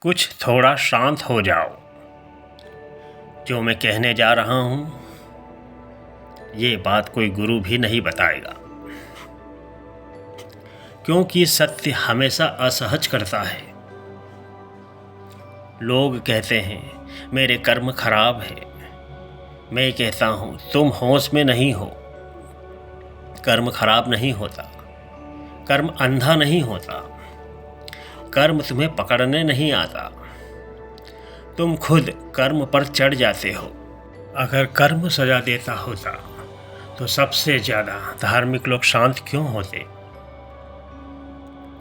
कुछ थोड़ा शांत हो जाओ। जो मैं कहने जा रहा हूँ ये बात कोई गुरु भी नहीं बताएगा, क्योंकि सत्य हमेशा असहज करता है। लोग कहते हैं मेरे कर्म खराब है। मैं कहता हूँ तुम होश में नहीं हो। कर्म खराब नहीं होता, कर्म अंधा नहीं होता, कर्म तुम्हें पकड़ने नहीं आता, तुम खुद कर्म पर चढ़ जाते हो। अगर कर्म सजा देता होता तो सबसे ज़्यादा धार्मिक लोग शांत क्यों होते?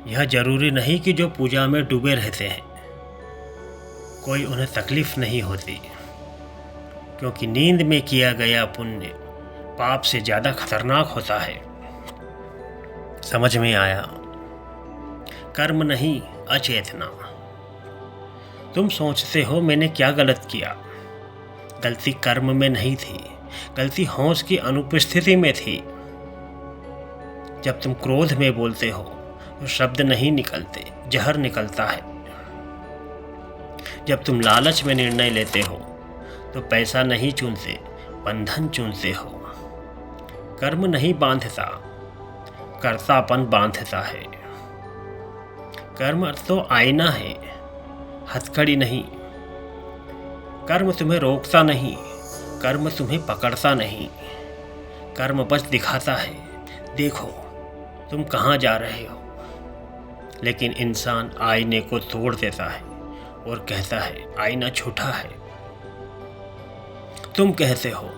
यह जरूरी नहीं कि जो पूजा में डूबे रहते हैं कोई उन्हें तकलीफ नहीं होती, क्योंकि नींद में किया गया पुण्य पाप से ज़्यादा खतरनाक होता है। समझ में आया? कर्म नहीं, अचेतना। तुम सोचते हो मैंने क्या गलत किया। गलती कर्म में नहीं थी, गलती होश की अनुपस्थिति में थी। जब तुम क्रोध में बोलते हो तो शब्द नहीं निकलते, जहर निकलता है। जब तुम लालच में निर्णय लेते हो तो पैसा नहीं चुनते, बंधन चुनते हो। कर्म नहीं बांधता, कर्तापन बांधता है। कर्म तो आईना है, हथकड़ी नहीं। कर्म तुम्हें रोकता नहीं, कर्म तुम्हें पकड़ता नहीं। कर्म बस दिखाता है, देखो तुम कहाँ जा रहे हो। लेकिन इंसान आईने को तोड़ देता है और कहता है आईना झूठा है। तुम कहते हो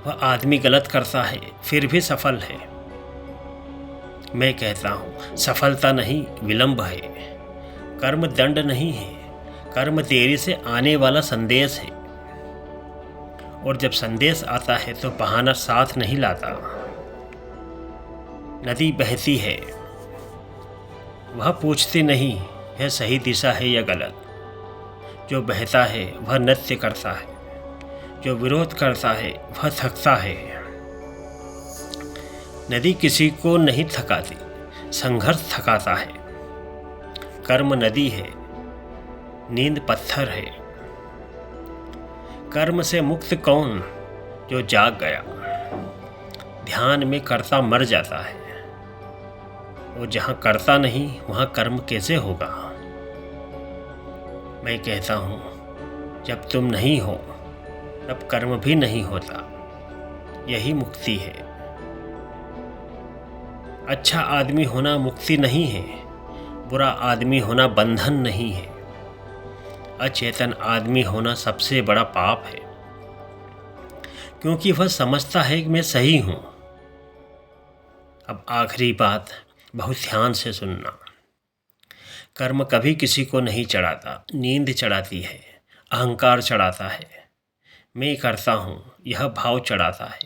वह आदमी गलत करता है फिर भी सफल है। मैं कहता हूँ सफलता नहीं, विलंब है। कर्म दंड नहीं है, कर्म देरी से आने वाला संदेश है। और जब संदेश आता है तो बहाना साथ नहीं लाता। नदी बहती है, वह पूछती नहीं यह सही दिशा है या गलत। जो बहता है वह नृत्य करता है, जो विरोध करता है वह थकता है। नदी किसी को नहीं थकाती, संघर्ष थकाता है। कर्म नदी है, नींद पत्थर है। कर्म से मुक्त कौन? जो जाग गया। ध्यान में कर्ता मर जाता है, और जहाँ कर्ता नहीं वहाँ कर्म कैसे होगा? मैं कहता हूँ जब तुम नहीं हो तब कर्म भी नहीं होता। यही मुक्ति है। अच्छा आदमी होना मुक्ति नहीं है, बुरा आदमी होना बंधन नहीं है। अचेतन आदमी होना सबसे बड़ा पाप है, क्योंकि वह समझता है कि मैं सही हूँ। अब आखिरी बात बहुत ध्यान से सुनना। कर्म कभी किसी को नहीं चढ़ाता, नींद चढ़ाती है, अहंकार चढ़ाता है। मैं करता हूँ यह भाव चढ़ाता है,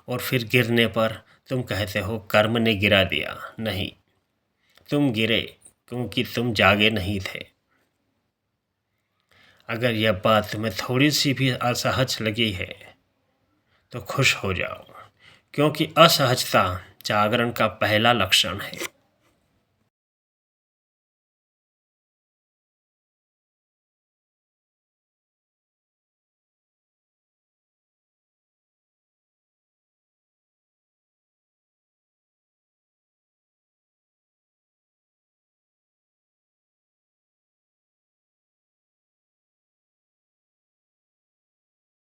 और फिर गिरने पर तुम कहते हो कर्म ने गिरा दिया। नहीं, तुम गिरे क्योंकि तुम जागे नहीं थे। अगर यह बात तुम्हें थोड़ी सी भी असहज लगी है तो खुश हो जाओ, क्योंकि असहजता जागरण का पहला लक्षण है।